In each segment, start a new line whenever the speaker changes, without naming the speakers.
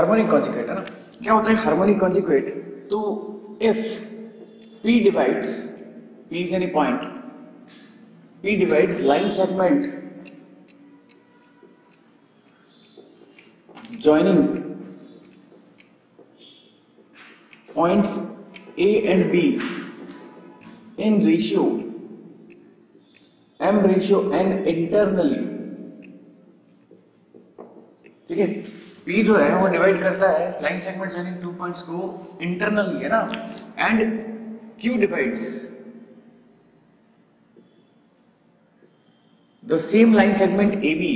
Harmonic conjugate है ना। क्या होता है हार्मोनिक कॉन्जुगेट? तो if P divides, P is any point, P divides line segment joining points A and B in ratio M ratio N internally, ठीक है। P जो है वो डिवाइड करता है line segment joining two points को internally, है ना, and Q divides the same line segment AB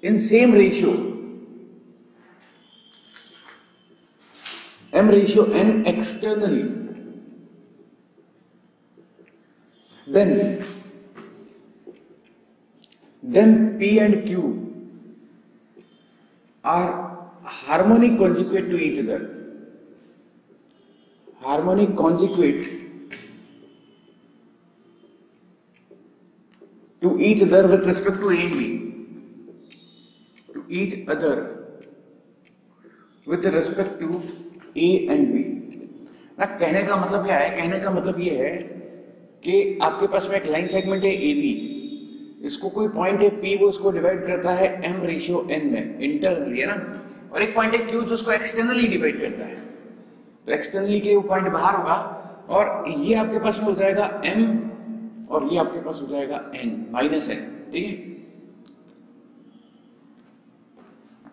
in same ratio M ratio N externally, then P and Q are harmonic conjugate to each other. Harmonic conjugate to each other with respect to A and B. To each other with respect to A and B. ना कहने का मतलब क्या है? कहने का मतलब ये है कि आपके पास में एक लाइन सेगमेंट है AB, इसको कोई पॉइंट है P, वो इसको डिवाइड करता है M रेशियो N में इंटरनली, है ना, और एक पॉइंट है Q जो उसको एक्सटर्नली डिवाइड करता है। तो एक्सटर्नली के वो पॉइंट बाहर होगा और ये आपके पास में हो जाएगा M और ये आपके पास हो जाएगा N माइनस N, ठीक है।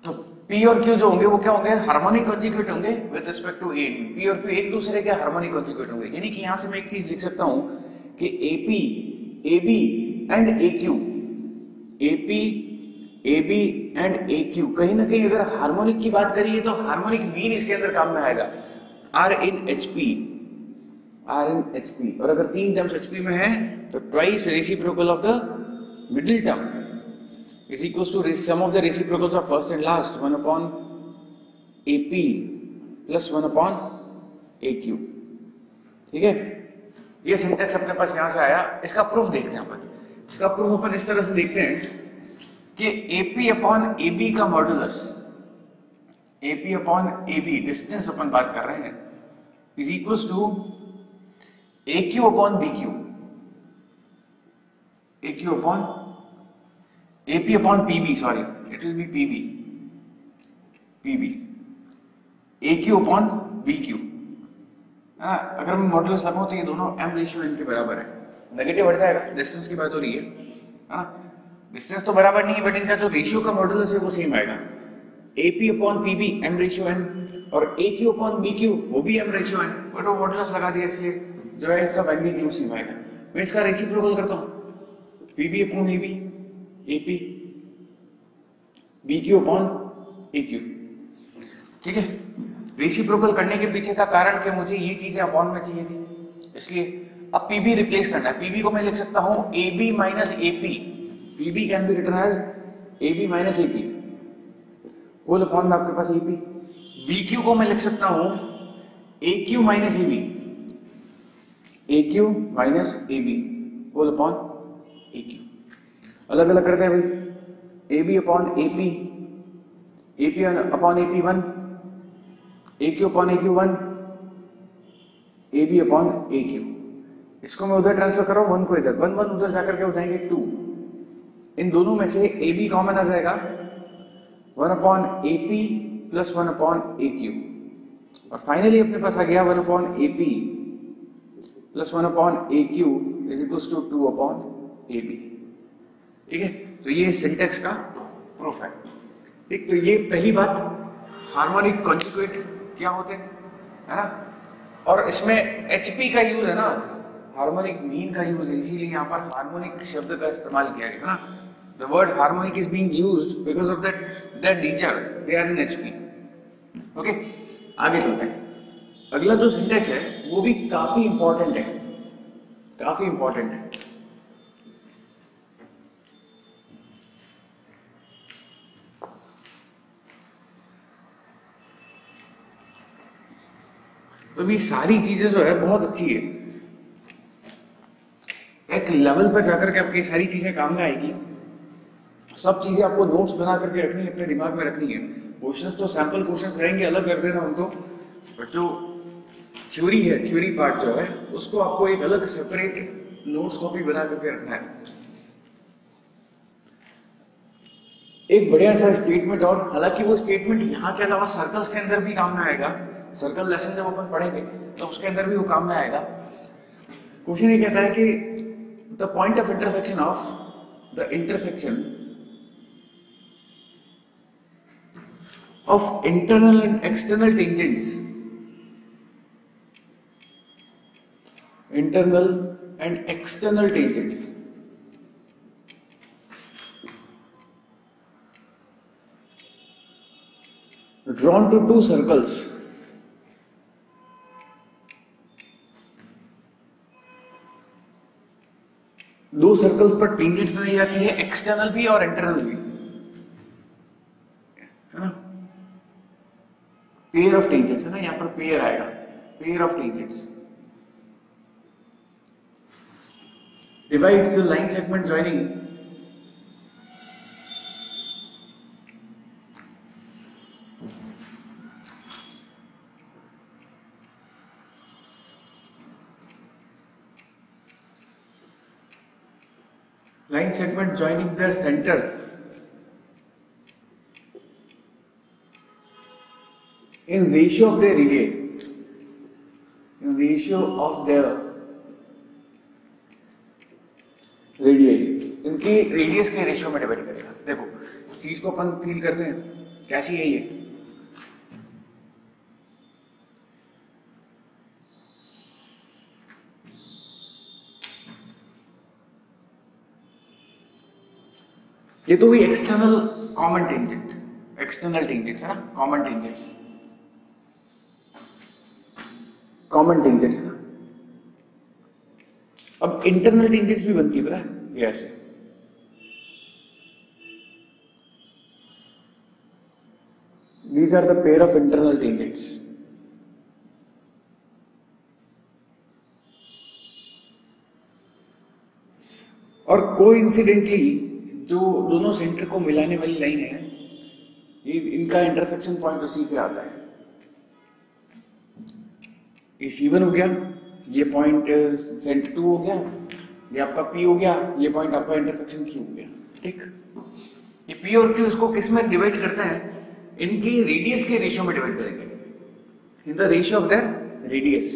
तो P और Q जो होंगे वो क्या होंगे? हार्मोनिक कॉन्जुगेट होंगे with respect to A and B। P और Q एक दूसरे के हार्मोनिक कॉन्जुगेट होंगे, यानी कि यहां से मैं एक चीज लिख सकता हूं कि AP, AB and AQ, AP, AB and AQ कहीं ना कहीं अगर हार्मोनिक की बात करिए तो हार्मोनिक मीन इसके अंदर काम में आएगा, R in HP, R in HP। और अगर तीन टर्म्स HP में है तो twice reciprocal of the middle term is equals to sum of the reciprocals of first and last, 1 upon AP plus 1 upon AQ, ठीक है। ये सिंटेक्स अपने पास यहां से आया। इसका प्रूफ देखते हैं अपन। इसका प्रूफ अपन इस तरह से देखते हैं कि AP अपॉन AB का modulus, AP upon AB distance अपन बात कर रहे हैं, is equals to AQ upon BQ, AQ upon AP upon PB, sorry, it will be PB, AQ upon BQ, है ना। अगर मैं मॉडुलस लगाऊं तो ये दोनों M रेशियो N के बराबर है, नेगेटिव हट जाएगा, डिस्टेंस की बात हो रही है ना। डिस्टेंस तो बराबर नहीं है बट इनका जो रेशियो का मॉडुलस है वो सेम आएगा। AP upon PB M ratio N और AQ upon BQ वो भी M रेशियो N, बट वो मॉडुलस लगा दिया इसलिए जो है इसका मैग्नीट्यूड सेम आएगा। मैं इसका रेसिप्रोकल करता हूँ, PB upon AB, AP, BQ upon AQ, ठीक है। रेसिप्रोकल करने के पीछे का कारण कि मुझे ये चीजें अपॉन में चाहिए थी, इसलिए अब PB रिप्लेस करना है। PB को मैं लिख सकता हूं AB minus AP, PB can be written as AB minus AP whole upon में आपके पास AP। BQ को मैं लिख सकता हूं AQ minus AB, AQ minus AB whole upon AQ। अलग अलग करते हैं भाई, AB upon AP, AP upon AP 1, AQ upon AQ 1, AB upon AQ। इसको मैं उधर ट्रांसफर कर रहा हूँ, 1 को इधर, 1 1 उधर जाकर के हो जाएंगे 2। इन दोनों में से AB कॉमन आ जाएगा, 1 upon AP plus 1 upon AQ, और फाइनली अपने पास आ गया 1 upon AP plus 1 upon AQ is equals to 2 upon AB, ठीक है। तो ये सिंटेक्स का प्रूफ है, ठीक। तो ये पहली बात, हार्मोनिक कॉन्जुगेट क्या होते हैं, है ना। और इसमें HP का यूज है ना, हार्मोनिक मीन का यूज है, इसीलिए यहाँ पर हार्मोनिक शब्द का इस्तेमाल किया गया है ना। The word harmonic is being used because of that there nature, they are in HP, okay. आगे चलते हैं। अगला जो सिंटेक्स है वो भी काफी इंपॉर्टेंट है, काफी इंपॉर्टेंट है। तो भी सारी चीजें जो है बहुत अच्छी है, एक लेवल पर जाकर के आपकी सारी चीजें काम में आएगी। सब चीजें आपको नोट्स बना करके रखनी है, अपने दिमाग में रखनी है। क्वेश्चंस तो सैंपल क्वेश्चंस रहेंगे, अलग कर देना उनको, बट जो थ्योरी है, थ्योरी पार्ट जो है उसको आपको एक अलग सेपरेट नोट्स कॉपी बना करके रखना है। एक बढ़िया सा स्टेटमेंट, और हालांकि वो स्टेटमेंट यहाँ के अलावा सर्कल्स के अंदर भी काम में आएगा। सर्कल लेसन जब अपन पढ़ेंगे तो उसके अंदर भी वो काम में आएगा। क्वेश्चन ये कहता है कि the point of intersection of the intersection of internal and external tangents, internal and external tangents drawn to two circles, दो सर्कल्स पर टेंजेंट्स बनाई जाती है, एक्सटर्नल भी और इंटरनल भी, है ना। पेयर ऑफ टेंजेंट्स है ना, यहां पर पेयर आएगा, pair of tangents divides the line segment joining line segment joining their centers in ratio of their radii, in ratio of their radii, इनके रेडियस के रेशियो में डिवाइड करेगा। देखो इस चीज को अपन फील करते हैं, कैसी है ये तो भी external common tangent, external tangents है ना, कॉमन टेंजेंट्स, कॉमन टेंजेंट्स है ना। अब इंटरनल टेंजेंट्स भी बनती है, पता है, ये ऐसे these are the pair of internal tangents, और कोइंसिडेंटली जो दोनों सेंटर को मिलाने वाली लाइन है, ये इनका इंटरसेक्शन पॉइंट उसी पे आता है। ये C1 हो गया, ये पॉइंट सेंटर 2 हो गया, ये आपका P हो गया, ये पॉइंट आपका इंटरसेक्शन Q हो गया, ठीक। ये P और Q इसको किस में डिवाइड करते हैं, इनके रेडियस के रेशियो में डिवाइड करेंगे, in the ratio of their radius.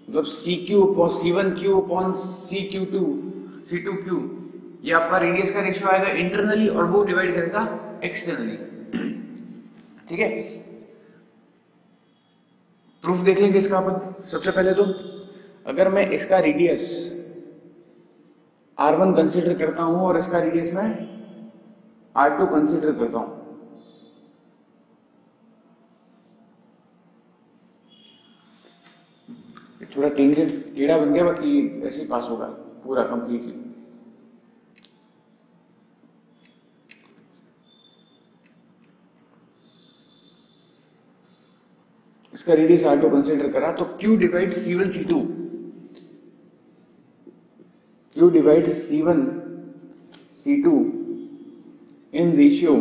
मतलब CQ upon C1Q upon CQ2 C2Q, ये आपका रेडियस का रेशियो आएगा इंटरनली, और वो डिवाइड करेगा एक्सटर्नली, ठीक है। प्रूफ देख लेंगे इसका अपन। सबसे पहले तो अगर मैं इसका रेडियस R1 कंसीडर करता हूं और इसका रेडियस मैं R2 कंसीडर करता हूं, थोड़ा टेंजेंट टेढ़ा बन गया, बाकी ऐसे ही पास होगा पूरा कंप्लीटली। इसका रेडियस R2 कंसीडर करा तो Q divide C1 C2, Q divide C1 C2 in ratio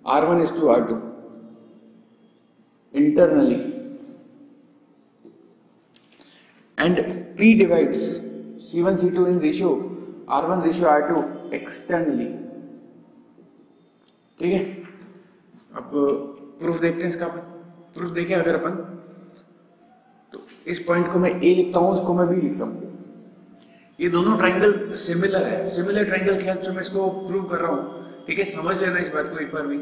R1:R2 internally, and P divides C1 C2 in ratio R1:R2 externally, ठीक है। अब प्रूफ देखते हैं इसका। प्रूफ देखें अगर अपन, तो इस पॉइंट को मैं A लिखता हूं, इसको मैं B लिखता हूं। ये दोनों ट्राइंगल सिमिलर है, सिमिलर ट्राइंगल के हेल्प से मैं इसको प्रूव कर रहा हूं, ठीक है। समझ लेना इस बात को एक बार भी।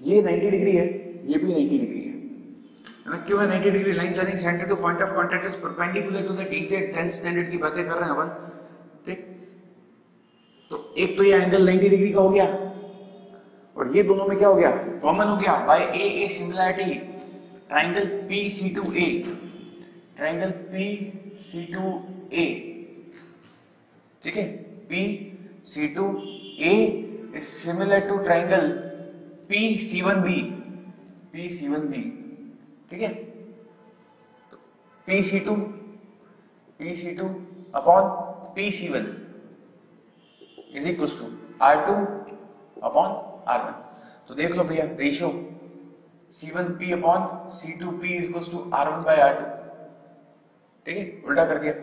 ये 90 डिग्री है, ये भी 90 डिग्री है ना। क्यों है 90 degree? Line joining centre to point of contact is perpendicular to the tangent, 10th standard की बातें कर रहे हैं अपन, ठीक। तो एक तो ये एंगल 90 डिग्री का हो गया, और ये दोनों में क्या हो गया, कॉमन हो गया by a similarity, triangle PC2A, triangle PC2A, ठीक है। PC2A is similar to triangle PC1B, PC1B, ठीक है। तो PC2 upon P C1 is equal to R2 upon R1। तो देख लो भैया ratio C1P upon C2P is equal to R1 by R2, ठीक है, उल्टा कर दिया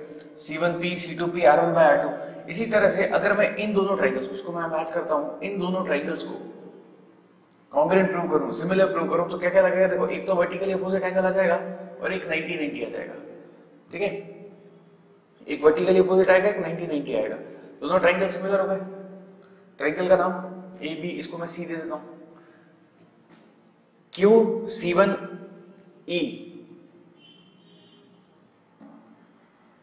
C1P C2P R1 by R2। इसी तरह से अगर मैं इन दोनों ट्राइंगल्स को मैं मैच करता हूं, इन दोनों ट्राइंगल्स को कॉन्ग्रुएंट प्रूव करूं, सिमिलर प्रूव करूं, तो क्या क्या लगेगा, देखो एक तो वर्टिकली अपोजिट एंगल आ जाएगा और एक 90-90 आ जाएगा, ठीक है, एक वर्टिकली अपोजिट आएगा, एक 90-90 आएगा, दोनों ट्राइंगल सिमिलर हो गए। ट्राइंगल का नाम AB, इसको मैं C दे देता हूं, QC1E,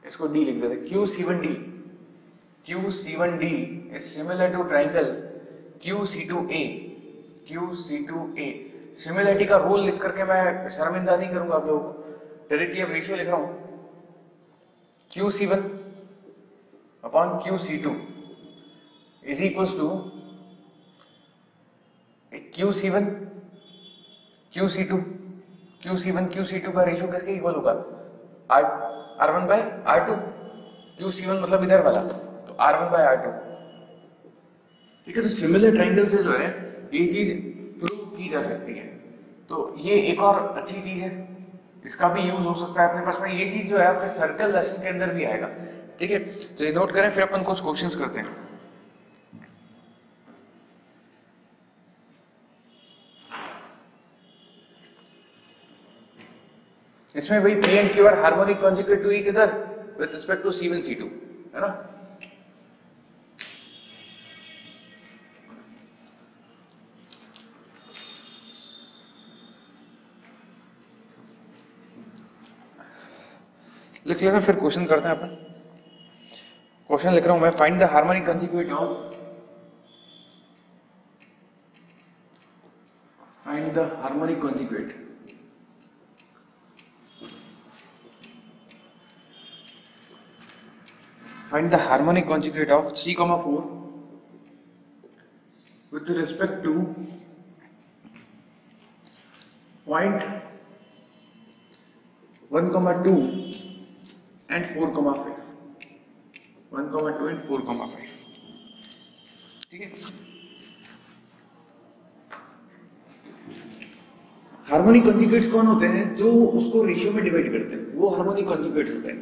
इसको D लिख देते, QC1D, QC1D is similar to triangle QC2A, QC2A। Similarity का रूल लिख करके मैं शर्मिंदा नहीं करूंगा आप लोगों को, डायरेक्टली अब रेशियो लिख रहा हूं, QC1 upon QC2 is equals to QC1 QC2, QC1 QC2 का रेशियो किसके इक्वल होगा, R1 बाय R2, QC1 मतलब इधर वाला, तो R1 बाय R2, ठीक है। तो सिमिलर ट्राइंगल से जो है ये चीज प्रूव की जा सकती है, तो ये एक और अच्छी चीज है, इसका भी यूज हो सकता है अपने पास में, ये चीज जो है आपके सर्कल लेसन के अंदर भी आएगा, ठीक है। तो ये नोट करें, फिर अपन कुछ क्वेश्चंस करते हैं। इसमें भाई P and Q are harmonic conjugate to each other with respect to C1 C2, है ना। लिख लेना, फिर क्वेश्चन करते हैं अपन। क्वेश्चन लिख रहा हूं मैं, find the harmonic conjugate of, find the harmonic conjugate find the harmonic conjugate of 3,4 with respect to point 1,2 and 4,5, 1,2 and 4,5, ठीक है। हार्मोनिक कॉन्जुगेट्स कौन होते हैं, जो उसको रेशियो में डिवाइड करते हैं, वो हार्मोनिक कॉन्जुगेट्स होते हैं,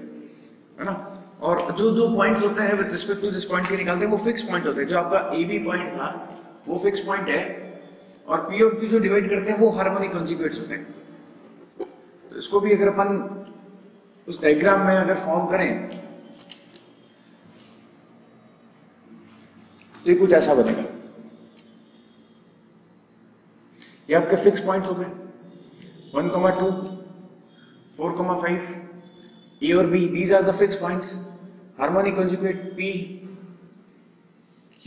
है ना। और जो जो पॉइंट्स होते हैं विद रिस्पेक्ट टू जिस पॉइंट के निकालते हैं वो फिक्स पॉइंट होते हैं, जो आपका AB पॉइंट था वो फिक्स पॉइंट है, और P और Q जो डिवाइड करते हैं वो हार्मोनिक कॉन्जुगेट्स होते हैं। तो इसको भी अगर अपन उस डायग्राम में अगर फॉर्म करें तो ये कुछ ऐसा बनेगा, ये आपके फिक्स पॉइंट्स हो गए 1,2 4,5 A और B, these are the fixed points। Harmonic conjugate P Q,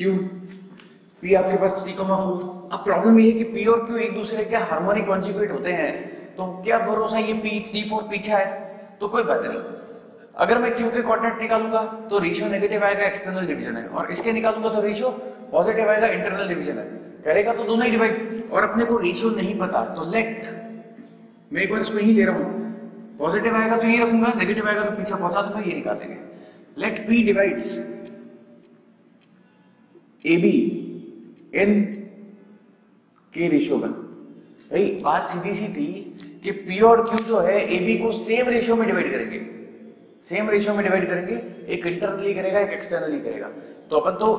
P आपके पास 3,4। अब प्रॉब्लम ये है कि P और Q एक दूसरे के हार्मोनिक कॉन्जुगेट होते हैं, तो क्या भरोसा ये P 3,4 पीछे है, तो कोई बात नहीं। अगर मैं Q के कोऑर्डिनेट निकालूंगा तो रेशियो नेगेटिव आएगा, एक्सटर्नल डिवीजन है, और इसके निकालूंगा तो रेशियो पॉजिटिव आएगा, इंटरनल डिवीजन है, करेगा तो दोनों ही डिवाइड। और अपने को रेशियो नहीं पता, तो लेट, मैं एक बार इसको यही ले रहा हूं, पॉजिटिव आएगा तो ये रखूंगा, नेगेटिव आएगा तो पीछे पहुंचा दूंगा, ये निकालेंगे। लेट P डिवाइड्स AB इन K रेशियो 1। भाई बात सीधी सी थी कि P और Q जो है AB को सेम रेशियो में डिवाइड करेंगे, सेम रेशियो में डिवाइड करेंगे, एक इंटरनली करेगा एक एक्सटर्नली करेगा। तो अपन तो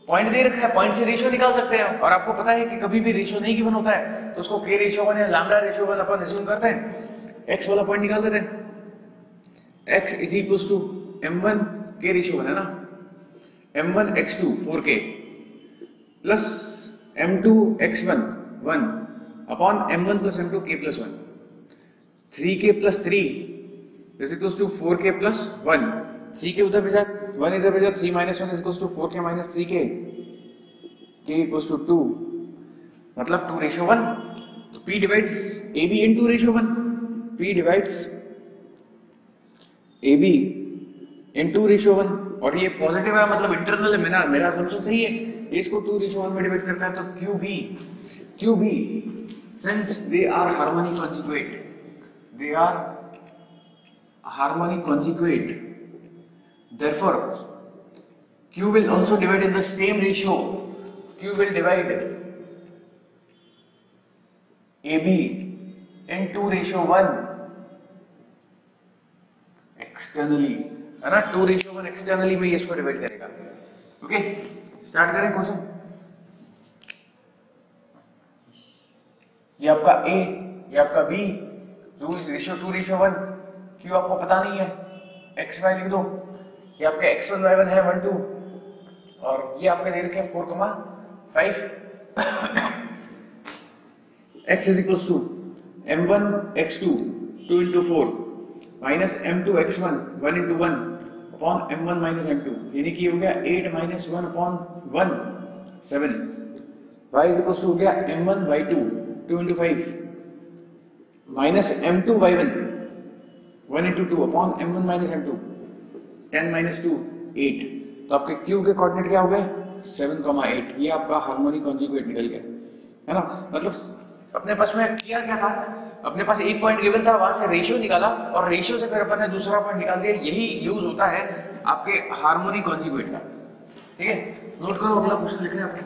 पॉइंट दे रखा है, पॉइंट से रेशियो निकाल सकते हैं, और आपको पता है कि कभी भी रेशियो नहीं गिवन होता है तो उसको K रेशियो 1 या लैम्डा रेशियो 1 अपन अज्यूम करते हैं, x वाला पॉइंट निकाल देते हैं, x is equals to m1 K ratio 1 है ना, m1 x2 4K plus m2 x1 1 upon m1 plus m2 K plus 1, 3K plus 3 is equals to 4K plus 1, 3K उधर भेजा 1 इधर भेजा, 3 minus 1 is equals to 4K minus 3K, K equals to 2, मतलब 2 ratio 1। तो P divides AB into ratio 1, P divides AB into ratio 1, और ये positive है मतलब इंटरनल है, मेरा असम्पशन सही है, इसको 2 रेशियो 1 में डिवाइड करता है। तो QB since they are harmonic conjugate, they are harmonic conjugate, Therefore, Q will also divide in the same ratio. Q will divide AB in 2:1 externally, है ना? 2:1 एक्सटर्नली में ये इसको डिवाइड करेगा. ओके, स्टार्ट करें क्वेश्चन. ये आपका A, ये आपका B, रेशियो 2:1. Q आपको पता नहीं है, x y लिख दो. ये आपके x1 y1 है 1 2, और ये आपके दे रखे 4,5. x is equals to m1 x2 2 into 4 minus m2 x1 1 into 1 upon m1 minus m2, यानी कि हो गया 8 minus 1 upon 1 7. y is equals to हो गया m1 y2 2 into 5 minus m2 y1 1 into 2 upon m1 minus m2 10 minus 2 8. तो आपके Q के coordinate क्या हो गए 7,8. ये आपका हार्मोनिक कॉन्जुगेट निकल गया, है ना? मतलब अपने पास में किया क्या था, अपने पास एक पॉइंट गिवन था, वहां से रेशियो निकाला और रेशियो से फिर अपन ने दूसरा पॉइंट निकाल दिया. यही यूज होता है आपके हार्मोनिक कॉन्जुगेट का. ठीक है, नोट करो, अगला क्वेश्चन लिख रहे हैं आप.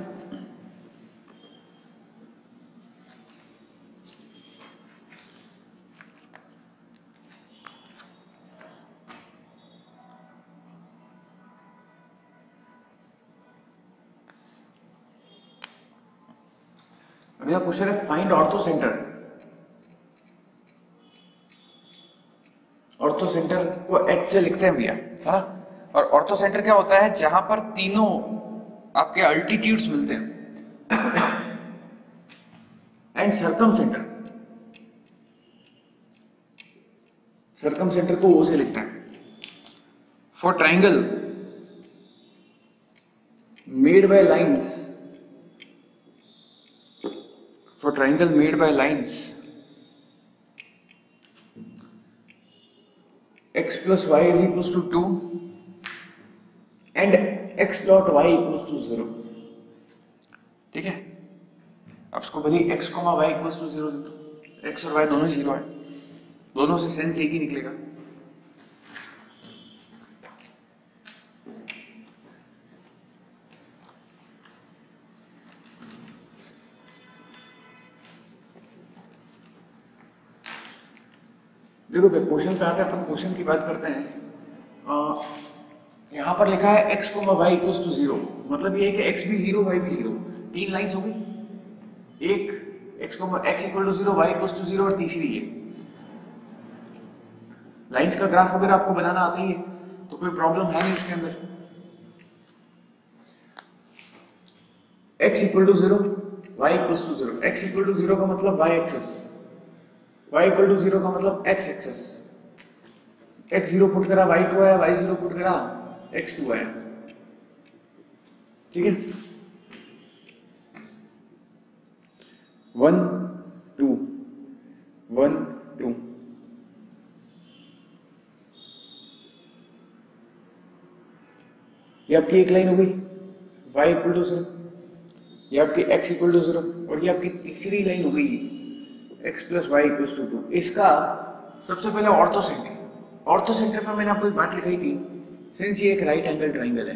अगला क्वेश्चन है find ortho centre. Ortho centre को H से लिखते हैं भैया, है ना? और ऑर्थो सेंटर क्या होता है, जहां पर तीनों आपके अल्टीट्यूड्स मिलते हैं. And circum centre, circum centre को O से लिखते हैं. For triangle made by lines, for triangle made by lines x plus y is equals to 2 and x dot y equals to 0. ठीक है, अब इसको भले x, y equals to 0 दे दो. x और y दोनों ही 0 है, दोनों से सेंस एक ही निकलेगा. देखो क्वेश्चन पे आते हैं, अपन क्वेश्चन की बात करते हैं. यहाँ पर लिखा है x, y इक्वल्स टू 0. मतलब ये है कि x भी 0 y भी 0. तीन लाइंस हो गई, एक x equal to 0 y equals to 0 और तीसरी है. लाइंस का ग्राफ अगर आपको बनाना आता ही है तो कोई प्रॉब्लम है नहीं उसके अंदर. x equal to 0 y equals to 0. x equal to 0 का मतलब y axis, y equal to 0 का मतलब x एक्सिस. x 0 पुट करा y 2 आया, y 0 पुट करा x 2 आया. ठीक है, 1 2 1 2. ये आपकी एक लाइन हो गई y इक्वल टू 0, ये आपकी x इक्वल टू 0, और ये आपकी तीसरी लाइन हो गई x plus y equals to 2. इसका सबसे पहले ऑर्थो सेंटर. ऑर्थो सेंटर पर मैंने आपको एक बात लिखाई थी, सिंस ये एक राइट एंगल ट्राइंगल है,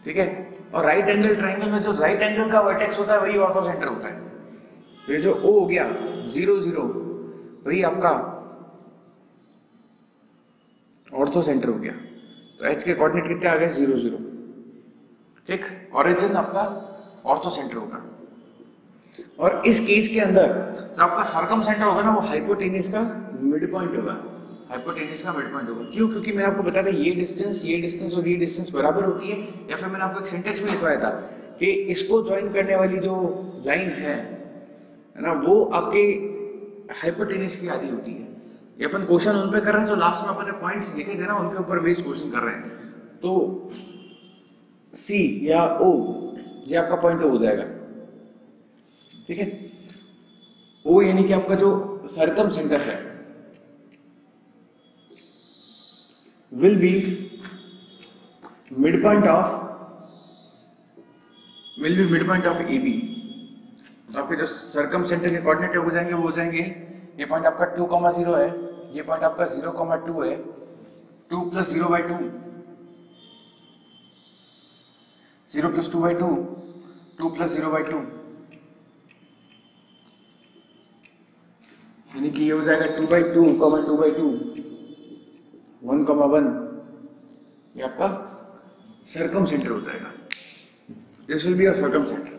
ठीक है, और राइट एंगल ट्राइंगल में जो राइट एंगल का वर्टेक्स होता है वही ऑर्थो सेंटर होता है. तो ये जो O हो गया 0 0, वही आपका ऑर्थो सेंटर हो गया. तो H के कोऑर्डिनेट कितने आ गए 0 0. ठीक, ऑरिजिन आपका ऑर्थो सेंटर होगा. और इस केस के अंदर जो आपका सर्कम सेंटर होगा ना, वो हाइपोटेन्यूस का मिड पॉइंट होगा. हाइपोटेन्यूस का मिड पॉइंट होगा. क्यों? क्योंकि मैंने आपको बताया था ये डिस्टेंस और ये डिस्टेंस बराबर होती है. या फिर मैंने आपको एक सेंटेंस में लिखवाया था कि इसको ज्वाइन करने वाली जो लाइन है ना, वो आपके हाइपोटेन्यूस की आधी होती है. ये अपन क्वेश्चन उन पे कर रहे हैं जो लास्ट में अपने पॉइंट्स लिखे थे ना, उनके ऊपर बेस्ड क्वेश्चन कर रहे हैं. तो C या O ये आपका पॉइंट हो जाएगा. ठीक है, O यानी कि आपका जो सर्कम सेंटर है will be mid point of AB. तो आपके जो सर्कम सेंटर के कोऑर्डिनेट हो जाएंगे, वो हो जाएंगे, ये पॉइंट आपका 2,0 है, ये पॉइंट आपका 0,2 है, 2 प्लस 0/2, 0 प्लस 2/2, 2 प्लस 0/2, यानी कि ये हो जाएगा 2/2, 2/2, 1,1, ये आपका सर्कम सेंटर हो जाएगा। This will be your circum centre.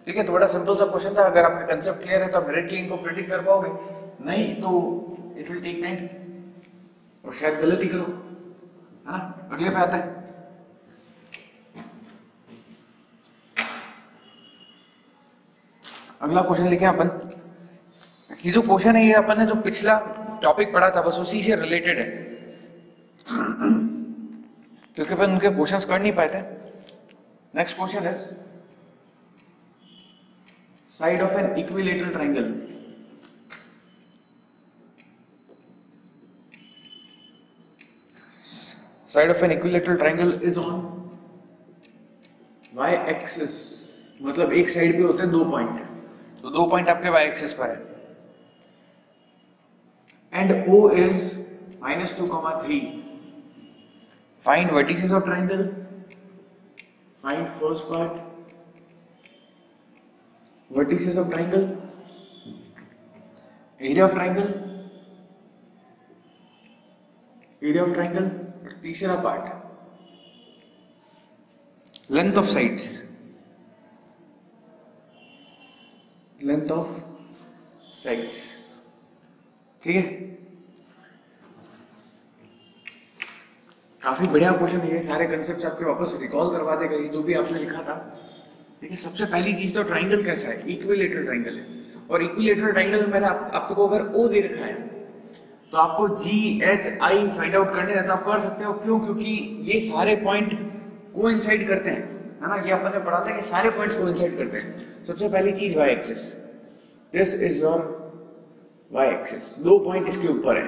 ठीक है, तो बड़ा सिंपल सा क्वेश्चन था। अगर आपका कंसेप्ट क्लियर है तो आप डायरेक्टली इनको प्रेडिक्ट कर पाओगे, नहीं तो इट विल टेक टाइम और शायद गलत ही करो, है ना। अगले पे आता है, अगला क्वेश्चन लिखे अपन। ये जो क्वेश्चन है ये अपन ने जो पिछला टॉपिक पढ़ा था बस उसी से रिलेटेड है, क्योंकि अपन उनके क्वेश्चंस कर नहीं पाए थे। Next question is side of an equilateral triangle. Side of an equilateral triangle is on y axis, मतलब एक साइड पे होते हैं 2 पॉइंट, तो 2 पॉइंट आपके y एक्सिस पर है। And O is -2,3। Find vertices of triangle, find first part, vertices of triangle, area of triangle, area of triangle, तीसरा part length of sides, length of sides. ठीक है, काफी बढ़िया क्वेश्चन है ये, सारे कंसेप्ट आपके वापस रिकॉल करवा देगा ये जो भी आपने लिखा था। ठीक है, सबसे पहली चीज तो ट्रायंगल कैसा है, इक्विलेटरल ट्रायंगल है, और इक्विलेटरल ट्रायंगल में मैंने आपको अगर O दे रखा है तो आपको GHI फाइंड आउट करने हैं तो आप कर सकते हो। क्यों? क्योंकि ये सारे पॉइंट कोइंसाइड करते हैं, है ना। ये अपन ने पढ़ा था कि सारे पॉइंट्स कोइंसाइड करते हैं। सबसे पहली चीज y axis, this is your y axis, 2 point इसके ऊपर है,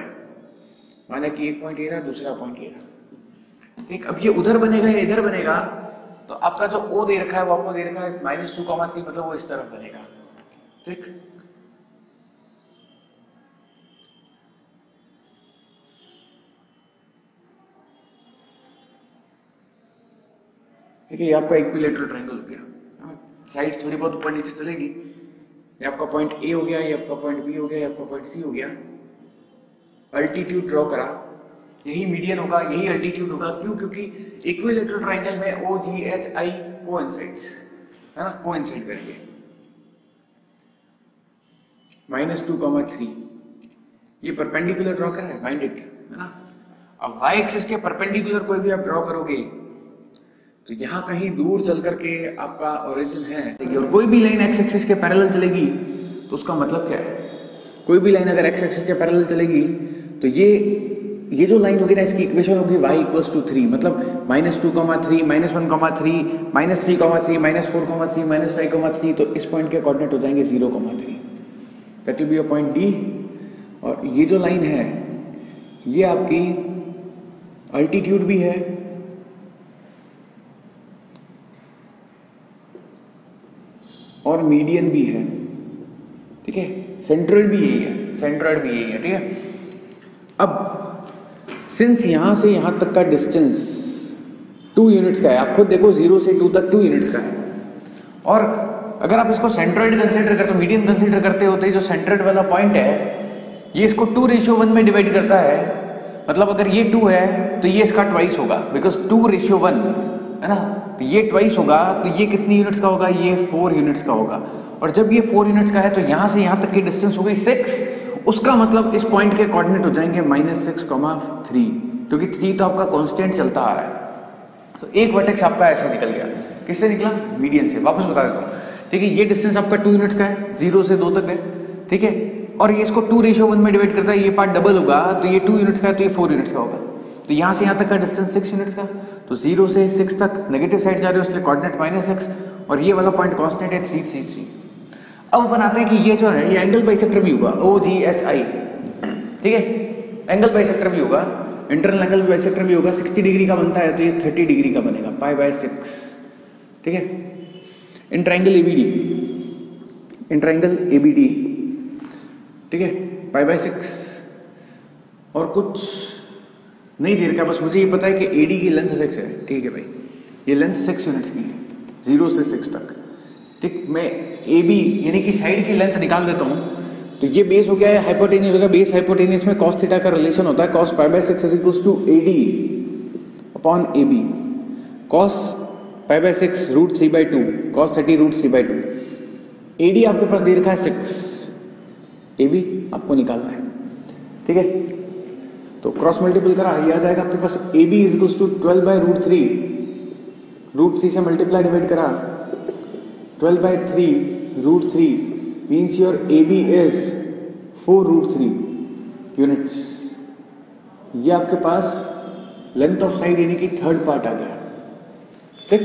माने कि एक पॉइंट ये रहा, दूसरा पॉइंट ये रहा। ठीक, अब ये उधर बनेगा या इधर बनेगा, तो आपका जो O दे रखा है वो आपको दे रखा है -2,3, मतलब वो इस तरफ बनेगा। ठीक, ठीक है, ये आपका इक्विलेटरल ट्रायंगल हो गया। साइड थोड़ी बहुत ऊपर नीचे चलेगी, ये आपका पॉइंट A हो गया, ये आपका पॉइंट B हो गया, ये आपका पॉइंट C हो गया। अल्टीट्यूड ड्रॉ करा, यही मीडियन होगा, यही अल्टीट्यूड होगा। क्यों? क्योंकि इक्विलेटरल ट्रायंगल में OGHI कोइंसाइड्स, है ना, कोइंसाइड करेंगे। -2,3, ये परपेंडिकुलर ड्रॉ करा है, फाइंड इट, है ना। अब y एक्सिस के परपेंडिकुलर कोई भी आप ड्रॉ करोगे तो यहाँ कहीं दूर चल करके आपका ओरिजिन है, और कोई भी लाइन x एक्सिस के पैरेलल चलेगी तो उसका मतलब क्या है, कोई भी लाइन अगर x एक्सिस के पैरेलल चलेगी तो ये जो लाइन होगी ना, इसकी इक्वेशन होगी y = 3, मतलब -2,3, -1,3, -3,3, -4,3, -5,3, तो इस पॉइंट के कोऑर्डिनेट हो जाएंगे 0,3, that will be your point D। और ये जो लाइन है ये आपकी अल्टीट्यूड भी है और मीडियन भी है। ठीक है, सेंट्रोइड भी यही है, सेंट्रोइड भी यही है। ठीक है, अब सिंस यहां से यहां तक का डिस्टेंस 2 यूनिट्स का है, आप खुद देखो 0 से 2 तक 2 यूनिट्स का है, और अगर आप इसको सेंट्रोइड कंसीडर करते हो, मीडियन कंसीडर करते हो, तो ये जो सेंट्रोइड वाला पॉइंट है ये इसको 2:1 में डिवाइड करता है। मतलब अगर ये 2 है तो ये इसका ट्वाइस होगा, बिकॉज 2:1 है ना, तो ये ट्वाइस होगा, तो ये कितनी यूनिट्स का होगा, ये 4 यूनिट्स का होगा। और जब ये 4 यूनिट्स का है तो यहाँ से यहाँ तक की डिस्टेंस हो गई 6, उसका मतलब इस पॉइंट के कोऑर्डिनेट हो जाएंगे -6,3, क्योंकि 3 तो आपका कांस्टेंट चलता आ रहा है। तो एक वर्टेक्स आपका ऐसे निकल गया, किससे निकला, मीडियन से। वापस बता देता हूँ, ठीक है, ये डिस्टेंस आपका 2 यूनिट्स का है, 0 से 2 तक है, ठीक है, और ये इसको 2:1 में डिवाइड करता है, ये पार्ट डबल होगा, तो ये 2 यूनिट्स का है तो ये 4 यूनिट्स का होगा। तो यहाँ से यहाँ तक का डिस्टेंस 6 यूनिट्स का, तो 0 से 6 तक नेगेटिव साइड जा रहे हो, इसलिए कोऑर्डिनेट -6, और ये वाला पॉइंट कांस्टेंट है 333। अब बनाते हैं कि ये जो है ये एंगल बाइसेक्टर भी होगा, OGHI, ठीक है, एंगल बाइसेक्टर भी होगा, इंटरनल एंगल बाइसेक्टर भी होगा। 60 डिग्री का बनता है तो ये 30 डिग्री का बनेगा, π/6, ठीक है। In triangle ABD, in triangle ABD, ठीक है, π/6, और कुछ नहीं दे रखा, बस मुझे ये पता है कि एडी की लेंथ 6 है, ठीक है भाई, ये लेंथ 6 यूनिट्स की है 0 से 6 तक, ठीक। मैं ए बी यानी कि साइड की लेंथ निकाल देता हूँ, तो ये बेस हो गया है, हाइपोटेनियस हो गया, बेस हाइपोटेनियस में cos थीटा का रिलेशन होता है cos π/6 is equals to AD upon AB, cos π/6 √3/2, cos 30 √3/2, AD आपके पास दे रखा है 6, AB आपको निकालना है, ठीक है। तो क्रॉस मल्टीपल करा, ये आ जाएगा आपके पास AB इज इक्वल्स टू 12/√3, √3 से मल्टीप्लाई डिवाइड करा 12/3 √3 means your AB is 4√3 units. ये आपके पास लेंथ ऑफ साइड यानी कि थर्ड पार्ट आ गया, ठीक,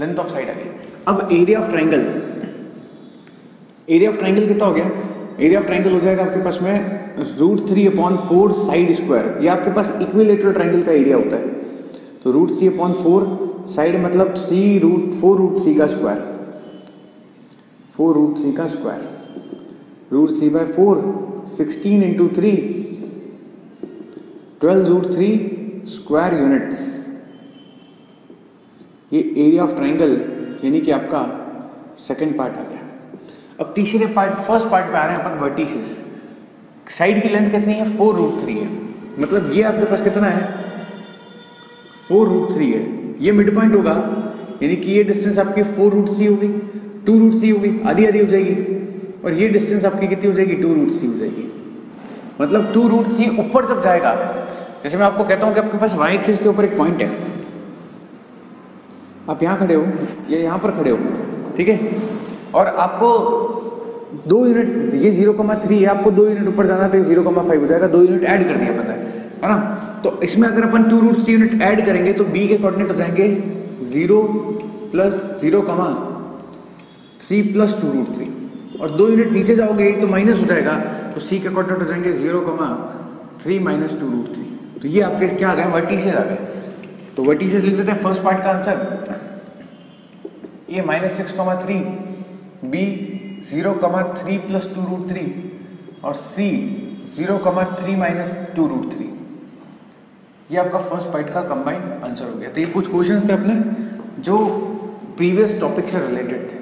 लेंथ ऑफ साइड आ गई। अब area of triangle, area of triangle कितना हो गया, एरिया ऑफ ट्राइंगल हो जाएगा आपके पास में √3/4 साइड स्क्वायर, ये आपके पास इक्विलेटरल ट्राइंगल का एरिया होता है, तो √3/4 साइड मतलब 4√3 का स्क्वायर, 4√3 का स्क्वायर, √3/4 16 × 3 12√3 स्क्वायर यूनिट्स। ये एरिया ऑफ ट्राइंगल यानी कि आपका सेकंड पार्ट आ गया। अब तीसरे पार्ट, फर्स्ट पार्ट पे आ रहे हैं अपन, वर्टिसेस। साइड की लेंथ कितनी है, 4√3 है, मतलब ये आपके पास कितना है, 4√3 है, ये मिड पॉइंट होगा, यानी कि ये डिस्टेंस आपकी 4√3 होगी, 2√3 होगी, आधी आधी हो जाएगी, और ये डिस्टेंस आपकी कितनी हो जाएगी, 2√3 हो जाएगी। मतलब 2√3 ऊपर जब जाएगा, जैसे मैं आपको कहता हूं कि आपके पास y एक्सिस के ऊपर एक पॉइंट है, आप यहाँ खड़े हो या यहाँ पर खड़े हो, ठीक है, और आपको 2 यूनिट, ये 0,3 है, आपको 2 यूनिट ऊपर जाना तो 0,5 हो जाएगा, 2 यूनिट ऐड कर दिया पता है ना। तो इसमें अगर अपन 2√3 यूनिट ऐड करेंगे तो b के कोऑर्डिनेट हो जाएंगे 0 + 0,3 + 2√3, और 2 यूनिट नीचे जाओगे तो माइनस हो जाएगा, तो c के कोऑर्डिनेट हो जाएंगे 0,3 - 2√3। तो ये आपके क्या आ गए, वर्टिसेस आ गए। तो वर्टिसेस लिख देते हैं, फर्स्ट पार्ट का आंसर a -6,3, b 0,3 + 2√3 और c 0,3 - 2√3। ये आपका फर्स्ट पार्ट का कंबाइंड आंसर हो गया। तो ये कुछ क्वेश्चंस थे अपने जो प्रीवियस टॉपिक से रिलेटेड थे।